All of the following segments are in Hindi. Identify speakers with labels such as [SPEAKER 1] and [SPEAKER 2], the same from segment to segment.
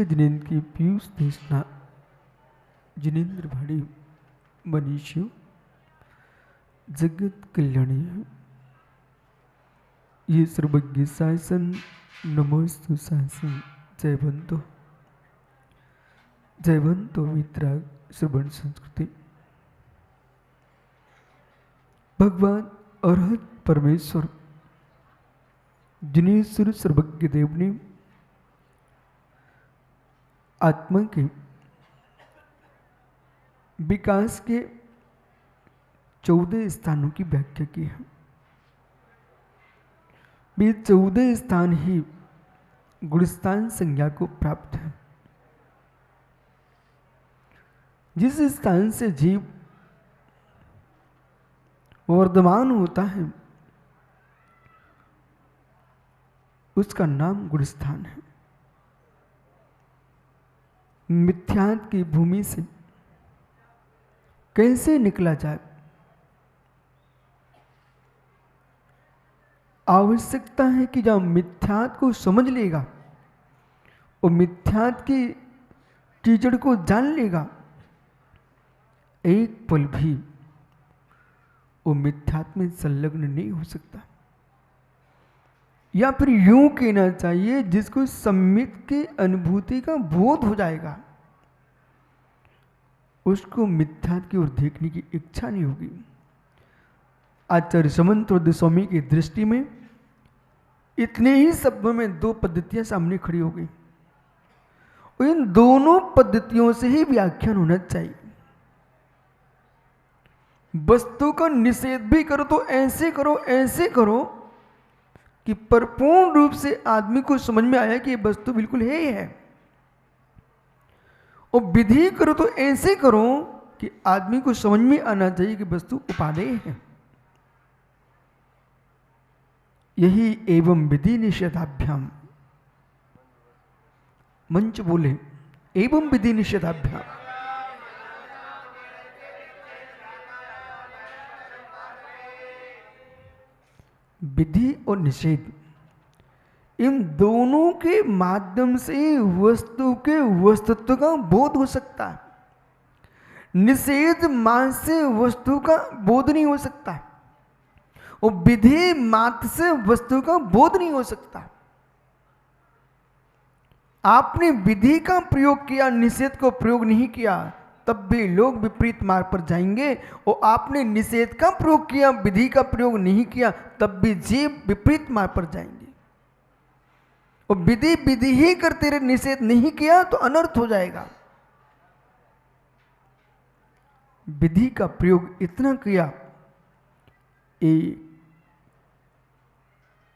[SPEAKER 1] जिनेन्द्र की पीयूष देशना जिनेन्द्र भाड़ी मनीषियों जगत कल्याणी ये सर्वज्ञ शासन नमोस्तु शासन जयवंतो वितराग श्रवण संस्कृति। भगवान अरहत परमेश्वर जिनेश्वर सर्वज्ञ देव ने आत्मा के विकास के 14 स्थानों की व्याख्या की है। ये 14 स्थान ही गुणस्थान संज्ञा को प्राप्त है। जिस स्थान से जीव वर्धमान होता है उसका नाम गुणस्थान है। मिथ्यात्व की भूमि से कैसे निकला जाए, आवश्यकता है कि जब मिथ्यात्व को समझ लेगा और मिथ्यात्व की कीचड़ को जान लेगा, एक पल भी वो मिथ्यात्व में संलग्न नहीं हो सकता। या फिर यूं कहना चाहिए, जिसको सम्यक की अनुभूति का बोध हो जाएगा उसको मिथ्यात्व की ओर देखने की इच्छा नहीं होगी। आचार्य समंत स्वामी की दृष्टि में इतने ही शब्दों में 2 पद्धतियां सामने खड़ी हो गई और इन दोनों पद्धतियों से ही व्याख्यान होना चाहिए। वस्तु का निषेध भी करो तो ऐसे करो कि परिपूर्ण रूप से आदमी को समझ में आया कि ये वस्तु बिल्कुल है ही है, और विधि करो तो ऐसे करो कि आदमी को समझ में आना चाहिए कि वस्तु उपादेय है। यही एवं विधि निषेधाभ्याम, मंच बोले एवं विधि निषेधाभ्याम। विधि और निषेध इन दोनों के माध्यम से वस्तु के वस्तुत्व का बोध हो सकता है। निषेध मात्र से वस्तु का बोध नहीं हो सकता और विधि मात्र से वस्तु का बोध नहीं हो सकता। आपने विधि का प्रयोग किया, निषेध को प्रयोग नहीं किया, तब भी लोग विपरीत मार्ग पर जाएंगे, और आपने निषेध का प्रयोग किया, विधि का प्रयोग नहीं किया, तब भी जीव विपरीत मार्ग पर जाएंगे। और विधि ही करते रहे, निषेध नहीं किया तो अनर्थ हो जाएगा। विधि का प्रयोग इतना किया, ये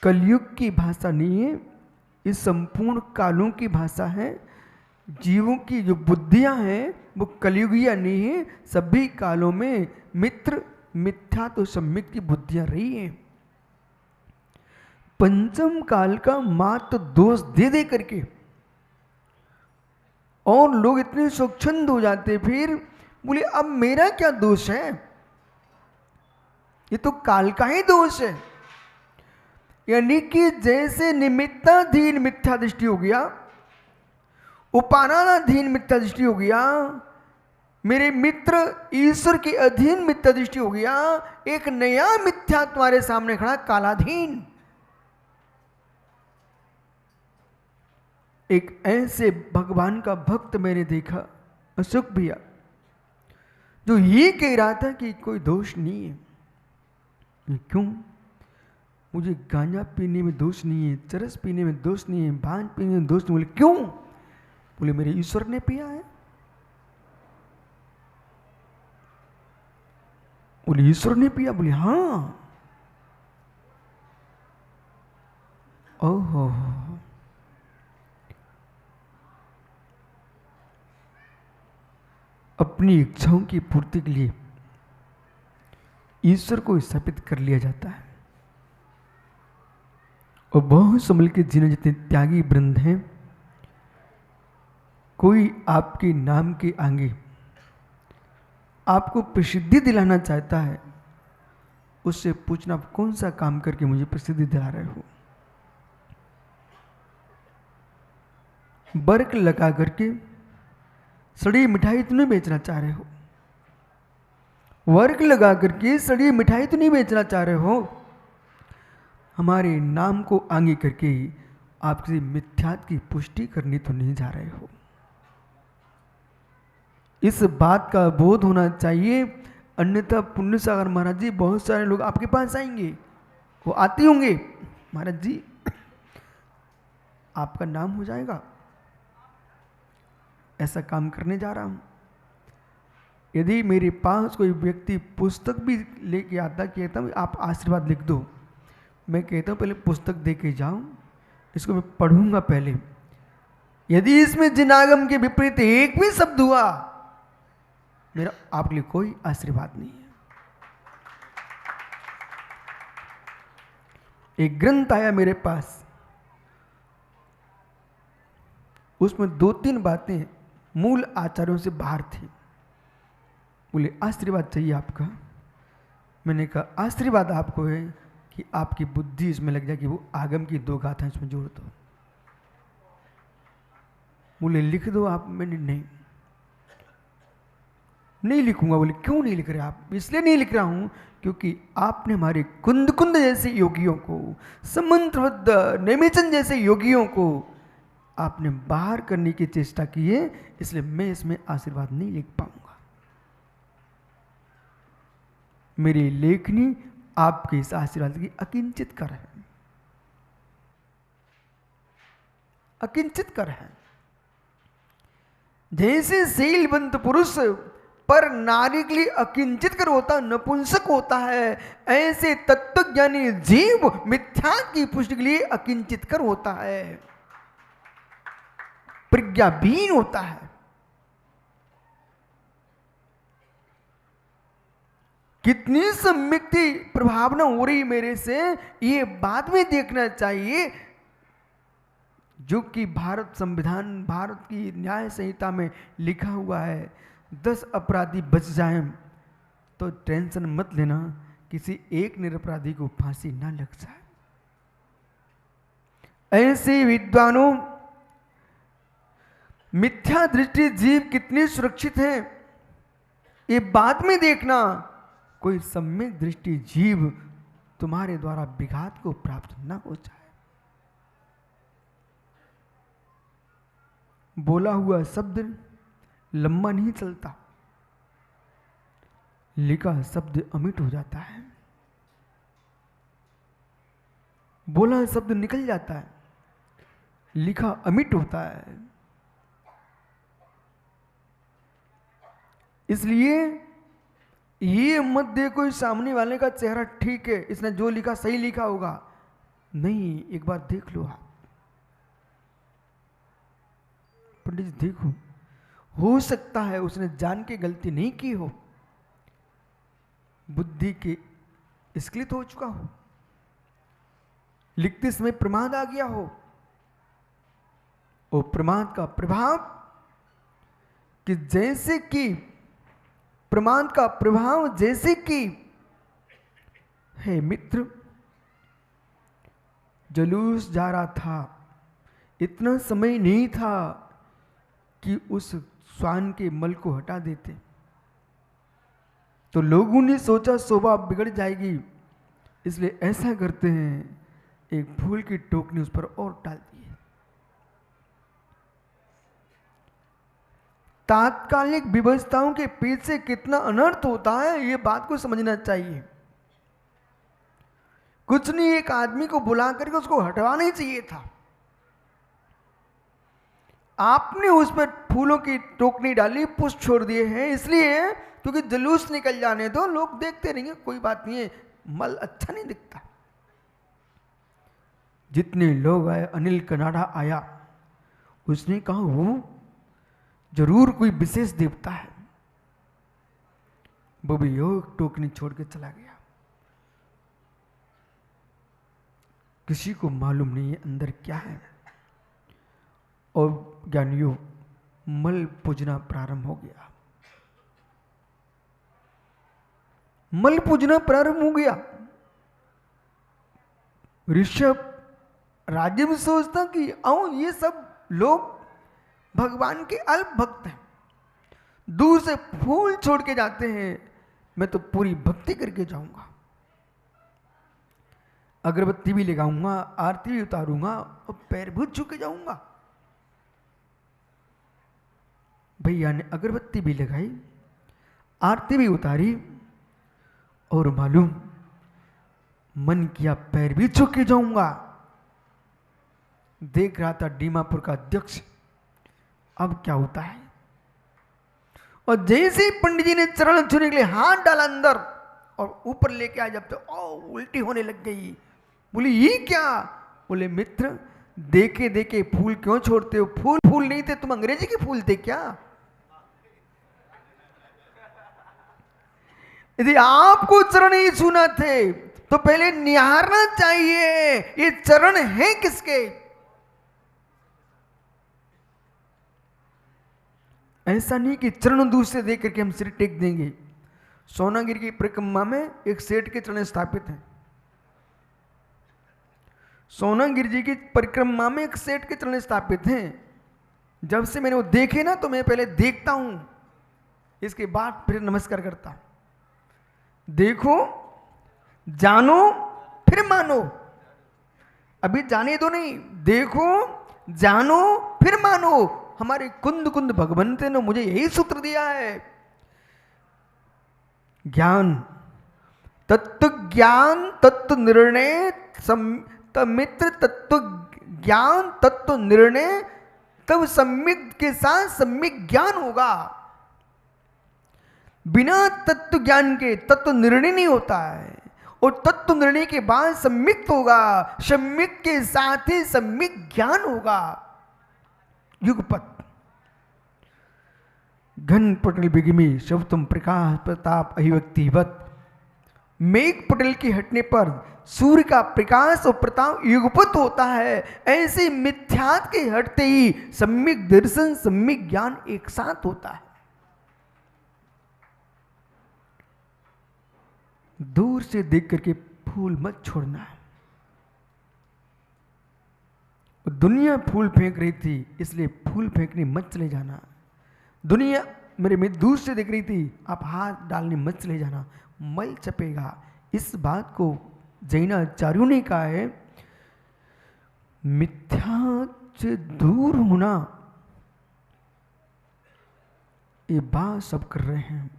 [SPEAKER 1] कलयुग की भाषा नहीं है, इस संपूर्ण कालों की भाषा है। जीवों की जो बुद्धियां हैं वो कलयुगीय नहीं है, सभी कालों में मित्र मिथ्या तो सम्यक की बुद्धियां रही हैं। पंचम काल का मात्र दोष दे दे करके और लोग इतने स्वच्छंद हो जाते, फिर बोले अब मेरा क्या दोष है, ये तो काल का ही दोष है। यानी कि जैसे निमित्ताधीन मिथ्या दृष्टि हो गया, उपादानाधीन मिथ्या दृष्टि हो गया, मेरे मित्र ईश्वर के अधीन मिथ्या दृष्टि हो गया, एक नया मिथ्या तुम्हारे सामने खड़ा, कालाधीन। एक ऐसे भगवान का भक्त मैंने देखा, अशोक भैया, जो ये कह रहा था कि कोई दोष नहीं है। क्यों? मुझे गांजा पीने में दोष नहीं है, चरस पीने में दोष नहीं है, भांग पीने में दोष नहीं। बोले क्यों? बोले मेरे ईश्वर ने पिया है। बोले ईश्वर ने पिया? बोले हाँ। ओहो, अपनी इच्छाओं की पूर्ति के लिए ईश्वर को स्थापित कर लिया जाता है। और बहुत संभल के जीने जितने त्यागी वृंद हैं, कोई आपके नाम के आगे आपको प्रसिद्धि दिलाना चाहता है, उससे पूछना आप कौन सा काम करके मुझे प्रसिद्धि दिला रहे हो। वर्क लगा करके सड़ी मिठाई तो नहीं बेचना चाह रहे हो? वर्क लगा करके सड़ी मिठाई तो नहीं बेचना चाह रहे हो? हमारे नाम को आगे करके आप किसी मिथ्यात की पुष्टि करनी तो नहीं जा रहे हो? इस बात का बोध होना चाहिए, अन्यथा पुण्य सागर महाराज जी बहुत सारे लोग आपके पास आएंगे, वो आते होंगे, महाराज जी आपका नाम हो जाएगा, ऐसा काम करने जा रहा हूं। यदि मेरे पास कोई व्यक्ति पुस्तक भी लेके आता, कहता हूँ आप आशीर्वाद लिख दो, मैं कहता हूँ पहले पुस्तक दे के जाओ, इसको मैं पढ़ूंगा पहले, यदि इसमें जिनागम के विपरीत एक भी शब्द हुआ, मेरा आपके लिए कोई आशीर्वाद नहीं है। एक ग्रंथ आया मेरे पास, उसमें 2-3 बातें मूल आचार्यों से बाहर थी। बोले आशीर्वाद चाहिए आपका? मैंने कहा आशीर्वाद आपको है कि आपकी बुद्धि इसमें लग जाए कि वो आगम की 2 गाथाएं इसमें जोड़ दो। बोले लिख दो आप। मैंने नहीं लिखूंगा। बोले क्यों नहीं लिख रहे आप? इसलिए नहीं लिख रहा हूं क्योंकि आपने हमारे कुंद कुंद जैसे योगियों को, समंत्रबद्ध नेमिचंद जैसे योगियों को आपने बाहर करने की चेष्टा की है, इसलिए मैं इसमें आशीर्वाद नहीं लिख पाऊंगा। मेरी लेखनी आपके इस आशीर्वाद की अकिंचित कर है, अकिंचित कर है। जैसे शीलवंत पुरुष पर नारी के लिए अकिंचित कर होता, नपुंसक होता है, ऐसे तत्वज्ञानी जीव मिथ्या की पुष्टि के लिए अकिंचित कर होता है, प्रज्ञाहीन होता है। कितनी सम्यक्ति प्रभावना हो रही मेरे से, ये बाद में देखना चाहिए। जो कि भारत संविधान, भारत की न्याय संहिता में लिखा हुआ है, 10 अपराधी बच जाएं तो टेंशन मत लेना, किसी एक निरपराधी को फांसी ना लग जाए। ऐसे विद्वानों, मिथ्या दृष्टि जीव कितनी सुरक्षित है ये बाद में देखना। कोई सम्यक दृष्टि जीव तुम्हारे द्वारा विघात को प्राप्त न हो जाए। बोला हुआ शब्द लंबा नहीं चलता, लिखा शब्द अमिट हो जाता है। बोला शब्द निकल जाता है, लिखा अमिट होता है। इसलिए ये मत देखो सामने वाले का चेहरा ठीक है, इसने जो लिखा सही लिखा होगा, नहीं, एक बार देख लो आप। पंडित जी देखो, हो सकता है उसने जान के गलती नहीं की हो, बुद्धि के स्खलित हो चुका हो, लिखते समय प्रमाद आ गया हो। वो प्रमाद का प्रभाव कि जैसे कि प्रमाद का प्रभाव जैसे कि हे मित्र, जुलूस जा रहा था, इतना समय नहीं था कि उस श्वान के मल को हटा देते, तो लोगों ने सोचा शोभा बिगड़ जाएगी, इसलिए ऐसा करते हैं, एक फूल की टोकनी उस पर और डाल दी है। तात्कालिक व्यवस्थाओं के पीछे कितना अनर्थ होता है, ये बात को समझना चाहिए। कुछ नहीं, एक आदमी को बुला करके उसको हटवाना ही चाहिए था। आपने उस पर फूलों की टोकनी डाली, पुष्प छोड़ दिए हैं, इसलिए क्योंकि जुलूस निकल जाने दो, लोग देखते रहेंगे, कोई बात नहीं है, मल अच्छा नहीं दिखता। जितने लोग आए, अनिल कनाडा आया, उसने कहा वो जरूर कोई विशेष देवता है, वो भी योग टोकनी छोड़ के चला गया। किसी को मालूम नहीं है अंदर क्या है। और ज्ञानियों, मल पूजना प्रारंभ हो गया, मल पूजना प्रारंभ हो गया। ऋषभ राज्य में सोचता कि आओ ये सब लोग भगवान के अल्प भक्त हैं, दूर से फूल छोड़ के जाते हैं, मैं तो पूरी भक्ति करके जाऊंगा, अगरबत्ती भी लगाऊंगा, आरती भी उतारूंगा और पैर भी छू के जाऊंगा। भैया ने अगरबत्ती भी लगाई, आरती भी उतारी, और मालूम मन किया पैर भी छू के जाऊंगा। देख रहा था दीमापुर का अध्यक्ष, अब क्या होता है। और जैसे ही पंडित जी ने चरण छूने के लिए हाथ डाला अंदर और ऊपर लेके आया, जब तो उल्टी होने लग गई। बोली ये क्या? बोले मित्र, देखे देखे फूल क्यों छोड़ते हो? फूल फूल नहीं थे, तुम अंग्रेजी के फूल थे क्या? यदि आपको चरण ही छूना थे तो पहले निहारना चाहिए ये चरण है किसके। ऐसा नहीं कि चरण दूर से देख करके हम सिर टेक देंगे। सोनागिरी की परिक्रमा में एक सेठ के चरण स्थापित हैं। सोनागिरी जी की परिक्रमा में एक सेठ के चरण स्थापित हैं। जब से मैंने वो देखे ना, तो मैं पहले देखता हूं, इसके बाद फिर नमस्कार करता हूं। देखो, जानो, फिर मानो। अभी जाने दो नहीं, देखो, जानो, फिर मानो। हमारे कुंद कुंद भगवंत ने मुझे यही सूत्र दिया है। ज्ञान, तत्व ज्ञान, तत्व निर्णय, मित्र तत्व ज्ञान, तत्व निर्णय, तब सम्यक के साथ सम्यक ज्ञान होगा। बिना तत्व ज्ञान के तत्व निर्णय नहीं होता है, और तत्व निर्णय के बाद सम्यक होगा, सम्यक के साथ ही सम्यक ज्ञान होगा। युगपत घन पटल बिगमी शब्दम प्रकाश प्रताप अभिव्यक्तिवत। मेघ पटल के हटने पर सूर्य का प्रकाश और प्रताप युगपत होता है, ऐसे मिथ्यात के हटते ही सम्यक दर्शन सम्यक ज्ञान एक साथ होता है। दूर से देख करके फूल मत छोड़ना। दुनिया फूल फेंक रही थी, इसलिए फूल फेंकने मत चले जाना। दुनिया मेरे में दूर से देख रही थी, आप हाथ डालने मत चले जाना, मल चपेगा। इस बात को जैनाचार्यों ने कहा है, मिथ्या से दूर होना, ये बात सब कर रहे हैं,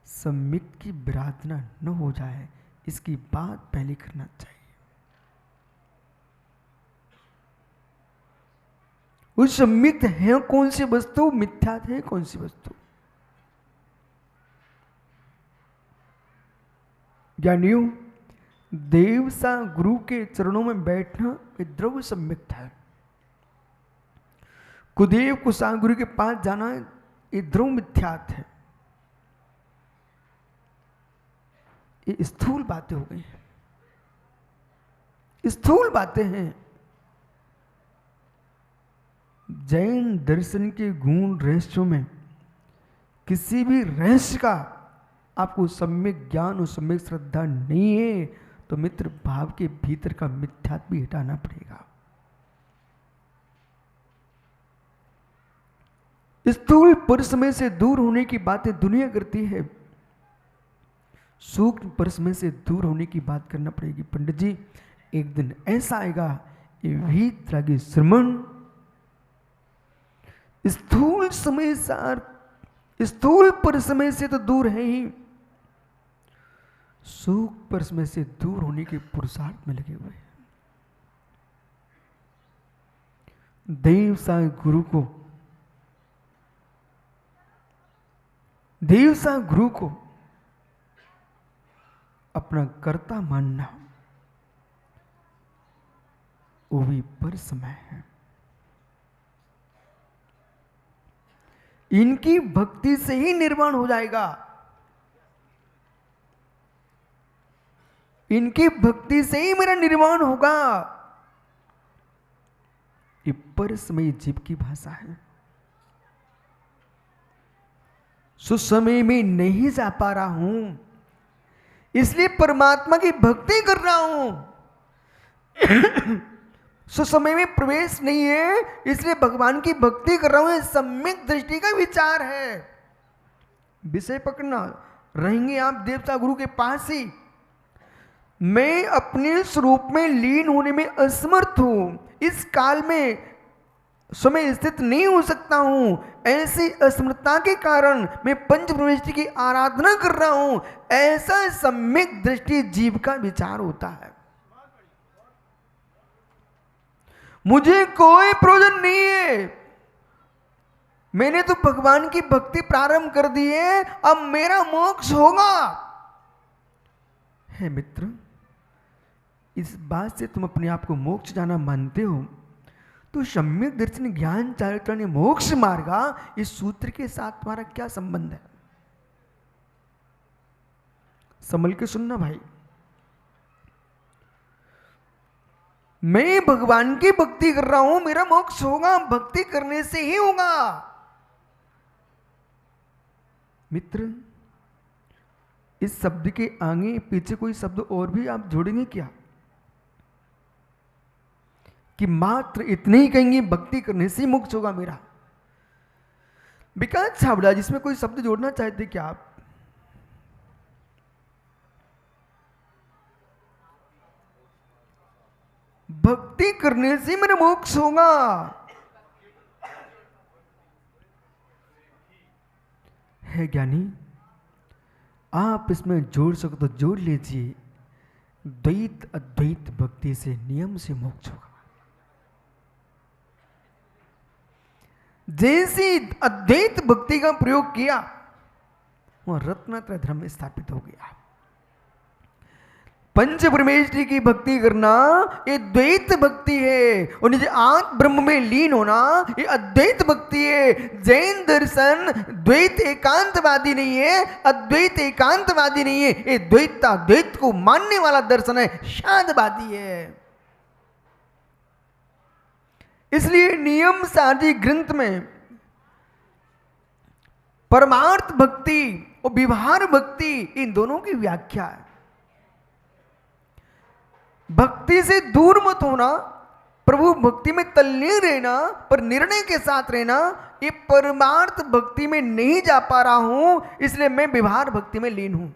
[SPEAKER 1] सम्यक की विराधना न हो जाए, इसकी बात पहले करना चाहिए। उस सम्यक है कौन सी वस्तु, मिथ्या है कौन सी वस्तु। ज्ञानियों, देव सा गुरु के चरणों में बैठना ये द्रव्य सम्यक है। कुदेव कुसा गुरु के पास जाना ये द्रव्य मिथ्यात है। ये स्थूल बातें हो गई, स्थूल बातें हैं। जैन दर्शन के गुण रहस्यों में किसी भी रहस्य का आपको सम्यक ज्ञान और सम्यक श्रद्धा नहीं है, तो मित्र भाव के भीतर का मिथ्यात्व भी हटाना पड़ेगा। स्थूल परिसमय से दूर होने की बातें दुनिया करती है, सूक्ष्म परिसमय से दूर होने की बात करना पड़ेगी। पंडित जी, एक दिन ऐसा आएगा, ये वीतरागी श्रमण स्थूल समय सार, स्थूल परिसमय से तो दूर है ही, सूक्ष्म परिसमय से दूर होने के पुरुषार्थ में लगे हुए हैं। देव सा गुरु को, देव सा गुरु को अपना कर्ता मानना, वो भी परिसमय है। इनकी भक्ति से ही निर्माण हो जाएगा, इनकी भक्ति से ही मेरा निर्माण होगा। ये परसमयी जीव की भाषा है। सुसमय में नहीं जा पा रहा हूं, इसलिए परमात्मा की भक्ति कर रहा हूं। सुसमय में प्रवेश नहीं है, इसलिए भगवान की भक्ति कर रहा हूं, सम्यक दृष्टि का विचार है। विषय पकड़ना, रहेंगे आप देवता गुरु के पास ही। मैं अपने स्वरूप में लीन होने में असमर्थ हूं, इस काल में समय स्थित नहीं हो सकता हूं। ऐसी असमर्थता के कारण मैं पंच प्रविष्टि की आराधना कर रहा हूं। ऐसा सम्यक दृष्टि जीव का विचार होता है। मुझे कोई प्रयोजन नहीं है, मैंने तो भगवान की भक्ति प्रारंभ कर दी है, अब मेरा मोक्ष होगा। हे मित्र, इस बात से तुम अपने आप को मोक्ष जाना मानते हो, तो सम्यक दर्शन ज्ञान चारित्र मोक्ष मार्गा, इस सूत्र के साथ तुम्हारा क्या संबंध है? संभल के सुनना भाई। मैं भगवान की भक्ति कर रहा हूं, मेरा मोक्ष होगा, भक्ति करने से ही होगा। मित्र, इस शब्द के आगे पीछे कोई शब्द और भी आप जोड़ेंगे क्या, कि मात्र इतने ही कहेंगे भक्ति करने से मोक्ष होगा मेरा? विकास छाबड़ा, जिसमें कोई शब्द जोड़ना चाहते क्या आप? भक्ति करने से मेरा मोक्ष होगा। है ज्ञानी, आप इसमें जोड़ सको तो जोड़ लीजिए, द्वैत अद्वैत भक्ति से नियम से मोक्ष होगा। जैसी अद्वैत भक्ति का प्रयोग किया, वह रत्नत्रय धर्म स्थापित हो गया। पंच परमेश्वरी की भक्ति करना ये द्वैत भक्ति है, और निज आत्म ब्रह्म में लीन होना ये अद्वैत भक्ति है। जैन दर्शन द्वैत एकांतवादी नहीं है, अद्वैत एकांतवादी नहीं है, ये द्वैता द्वैत को मानने वाला दर्शन है, शांतवादी है। इसलिए नियम साधी ग्रंथ में परमार्थ भक्ति और व्यवहार भक्ति, इन दोनों की व्याख्या है। भक्ति से दूर मत होना, प्रभु भक्ति में तल्लीन रहना, पर निर्णय के साथ रहना। ये परमार्थ भक्ति में नहीं जा पा रहा हूं, इसलिए मैं व्यवहार भक्ति में लीन हूं।